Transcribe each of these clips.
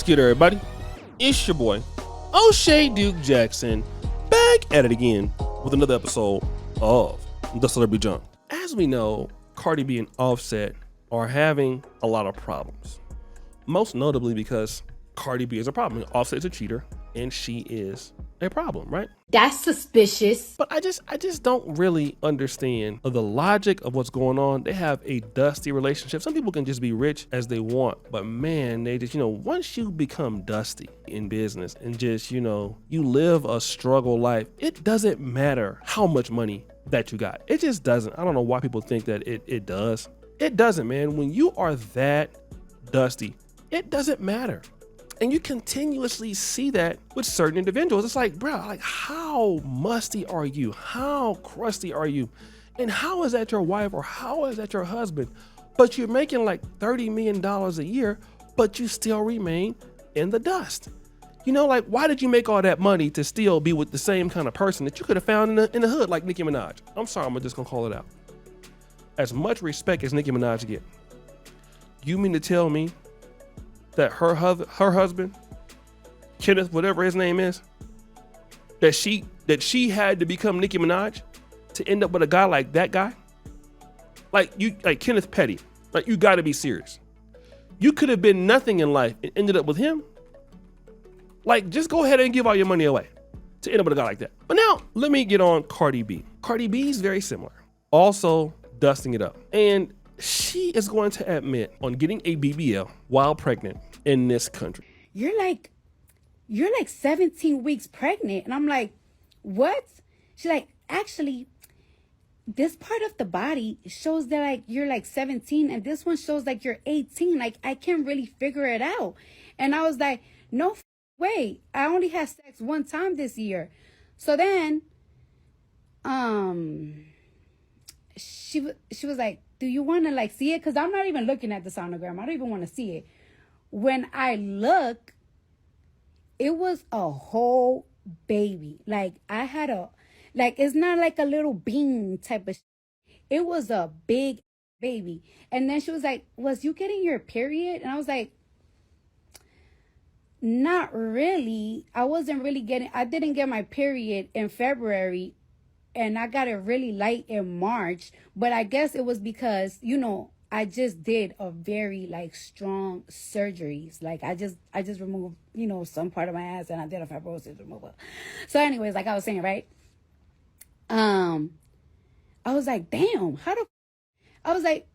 What's good, everybody? It's your boy, O'Shea Duke Jackson, back at it again with another episode of The Celebrity Junk. As we know, Cardi B and Offset are having a lot of problems. Most notably because Cardi B is a problem. Offset is a cheater, and she is a problem, right? That's suspicious. But I just don't really understand the logic of what's going on. They have a dusty relationship. Some people can just be rich as they want, but man, they just, once you become dusty in business and just, you live a struggle life, it doesn't matter how much money that you got. It just doesn't. I don't know why people think that it does. It doesn't, man. When you are that dusty, it doesn't matter. And you continuously see that with certain individuals. It's like, bro, like, how musty are you? How crusty are you? And how is that your wife or how is that your husband? But you're making like $30 million a year, but you still remain in the dust. Like, why did you make all that money to still be with the same kind of person that you could have found in the hood like Nicki Minaj? I'm sorry, I'm just gonna call it out. As much respect as Nicki Minaj get, you mean to tell me that her husband, Kenneth, whatever his name is, that she had to become Nicki Minaj to end up with a guy like that guy? Like Kenneth Petty. Like, you gotta be serious. You could have been nothing in life and ended up with him. Like, just go ahead and give all your money away to end up with a guy like that. But now, let me get on Cardi B. Cardi B is very similar. Also dusting it up. And she is going to admit on getting a BBL while pregnant in this country. You're like 17 weeks pregnant. And I'm like, what? She's like, actually, this part of the body shows that like you're like 17 and this one shows like you're 18. Like, I can't really figure it out. And I was like, no way. I only had sex one time this year. So then, she was like, do you want to like see it? Because I'm not even looking at the sonogram. I don't even want to see it. When I look, it was a whole baby. Like, I had it's not like a little bean type of It was a big baby. And then she was like, was you getting your period? And I was like, not really. I didn't get my period in February. And I got it really light in March, but I guess it was because, I just did a very like strong surgeries. Like I just removed, some part of my ass and I did a fibrosis removal. So anyways, like I was saying, right? I was like, damn, I was like,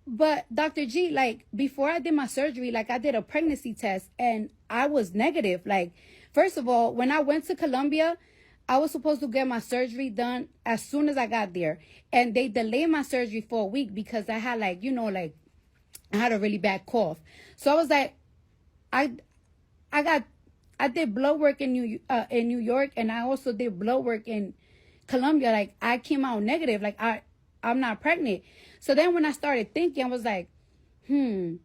but Dr. G, like before I did my surgery, like I did a pregnancy test and I was negative. Like, first of all, when I went to Colombia, I was supposed to get my surgery done as soon as I got there. And they delayed my surgery for a week because I had I had a really bad cough. So I was like, I did blood work in New York, and I also did blood work in Colombia. Like, I came out negative. Like, I'm not pregnant. So then when I started thinking, I was like, I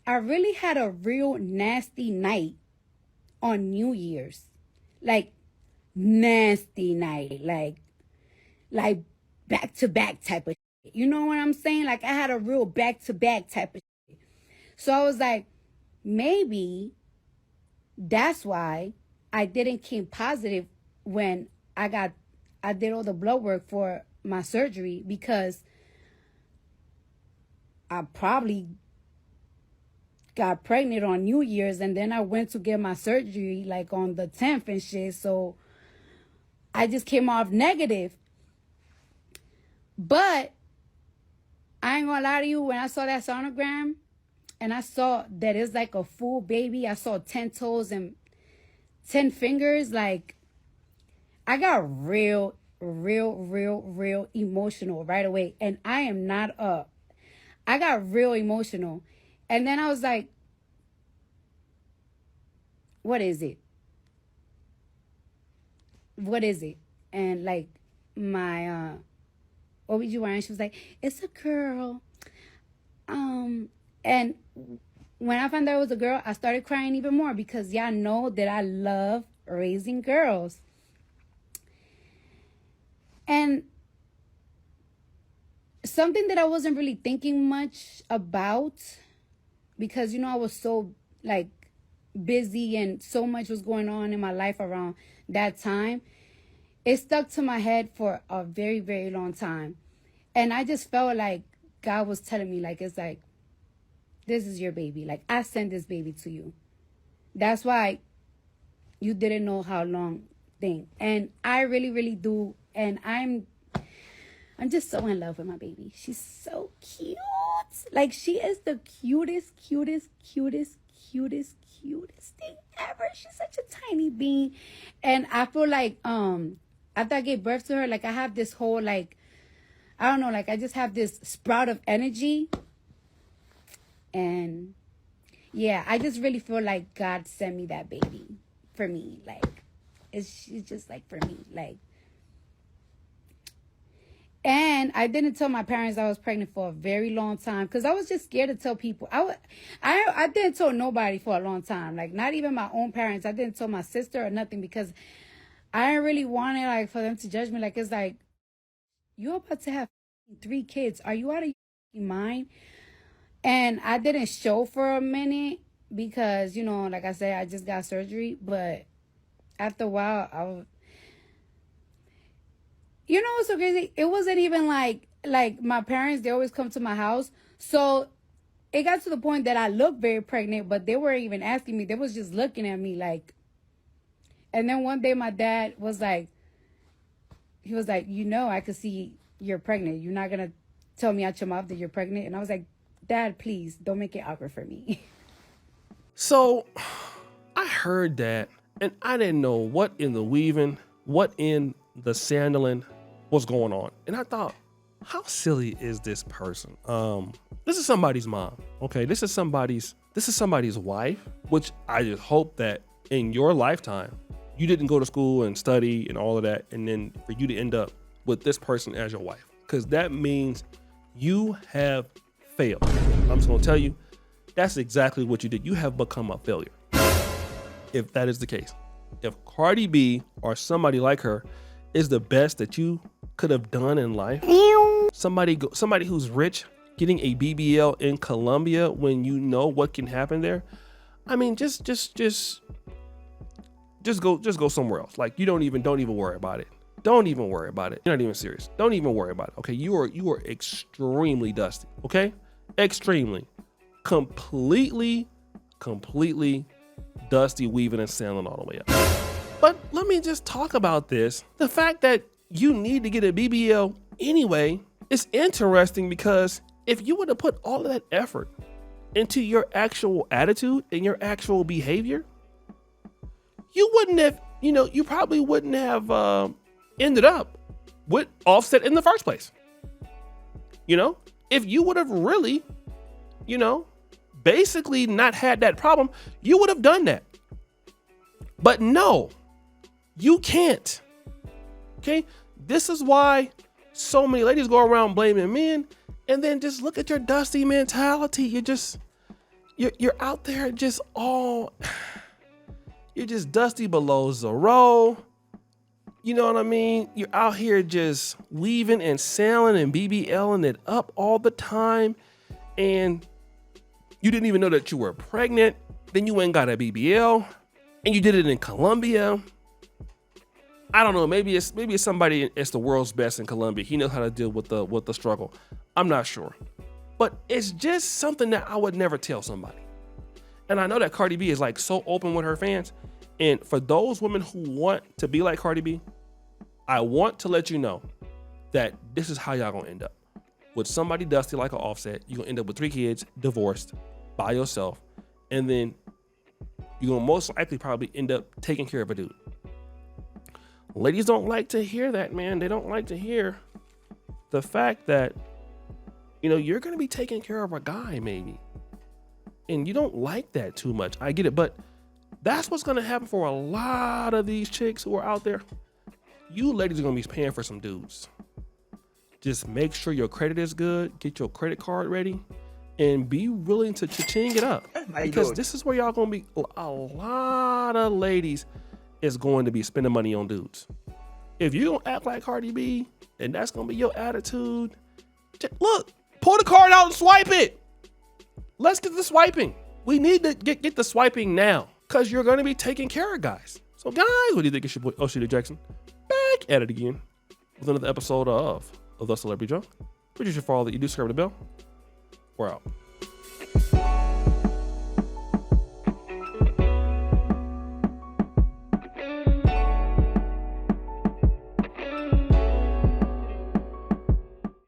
really had a real nasty night on New Year's. Like, nasty night, like back to back type of shit. You know what I'm saying? Like, I had a real back to back type of shit. So I was like, maybe that's why I didn't came positive when I did all the blood work for my surgery, because I probably got pregnant on New Year's and then I went to get my surgery like on the 10th and shit. So I just came off negative. But I ain't gonna lie to you, when I saw that sonogram and I saw that it's like a full baby, I saw 10 toes and 10 fingers, like I got real emotional right away. And I got real emotional. And then I was like, what is it? What is it? And like my OBGYN, she was like, it's a girl. And when I found out it was a girl, I started crying even more because y'all know that I love raising girls. And something that I wasn't really thinking much about, because I was so like busy and so much was going on in my life around that time. It stuck to my head for a very, very long time. And I just felt like God was telling me, like, it's like, this is your baby. Like, I sent this baby to you. That's why you didn't know how long thing. And I really, really do. And I'm just so in love with my baby. She's so cute. Like, she is the cutest thing ever. She's such a tiny being. And I feel like after I gave birth to her, like, I have this whole, like, I don't know, like, I just have this sprout of energy. And yeah, I just really feel like God sent me that baby for me. Like, she's just like for me. Like, and I didn't tell my parents I was pregnant for a very long time because I was just scared to tell people. I didn't tell nobody for a long time. Like, not even my own parents. I didn't tell my sister or nothing because I didn't really want it, like, for them to judge me. Like, it's like, you're about to have 3 kids. Are you out of your mind? And I didn't show for a minute because, you know, like I said, I just got surgery. But after a while, you know what's so crazy? It wasn't even like my parents, they always come to my house. So it got to the point that I looked very pregnant, but they weren't even asking me. They was just looking at me like. And then one day my dad was like, he was like, you know, I could see you're pregnant. You're not going to tell me out your mouth that you're pregnant. And I was like, Dad, please don't make it awkward for me. So I heard that and I didn't know what in the weaving, what in the sandling was going on. And I thought, how silly is this person? This is somebody's mom. Okay. This is somebody's wife, which I just hope that in your lifetime, you didn't go to school and study and all of that. And then for you to end up with this person as your wife, because that means you have failed. I'm just going to tell you, that's exactly what you did. You have become a failure. If that is the case, if Cardi B or somebody like her is the best that you could have done in life, somebody who's rich getting a BBL in Colombia when you know what can happen there. I mean, just go somewhere else. Like, you don't even worry about it. Don't even worry about it. You're not even serious. Don't even worry about it. Okay. You are extremely dusty. Okay. Extremely, completely dusty, weaving and sailing all the way up. But let me just talk about this. The fact that you need to get a BBL anyway is interesting because if you were to put all of that effort into your actual attitude and your actual behavior, you wouldn't have, you probably wouldn't have ended up with Offset in the first place. If you would have really, basically not had that problem, you would have done that. But no, you can't. Okay. This is why so many ladies go around blaming men, and then just look at your dusty mentality. You're out there you're just dusty below zero. You know what I mean? You're out here just weaving and sailing and BBLing it up all the time. And you didn't even know that you were pregnant. Then you went and got a BBL and you did it in Colombia. I don't know. Maybe it's somebody, it's the world's best in Colombia. He knows how to deal with the struggle. I'm not sure. But it's just something that I would never tell somebody. And I know that Cardi B is like so open with her fans. And for those women who want to be like Cardi B, I want to let you know that this is how y'all gonna end up. With somebody dusty like an Offset, you're gonna end up with 3 kids, divorced, by yourself, and then you're gonna most likely probably end up taking care of a dude. Ladies don't like to hear that, man. They don't like to hear the fact that, you're gonna be taking care of a guy maybe. And you don't like that too much. I get it, but that's what's gonna happen for a lot of these chicks who are out there. You ladies are gonna be paying for some dudes. Just make sure your credit is good, get your credit card ready, and be willing to cha-ching it up. Because this is where y'all gonna be, a lot of ladies is going to be spending money on dudes. If you don't act like Cardi B, and that's gonna be your attitude, look, pull the card out and swipe it. Let's get the swiping. We need to get the swiping now. because you're going to be taking care of guys. So guys, what do you think? It's your boy Oshita Jackson back at it again with another episode of The Celebrity Junk. Producer for all that you do, subscribe to the bell. We're out.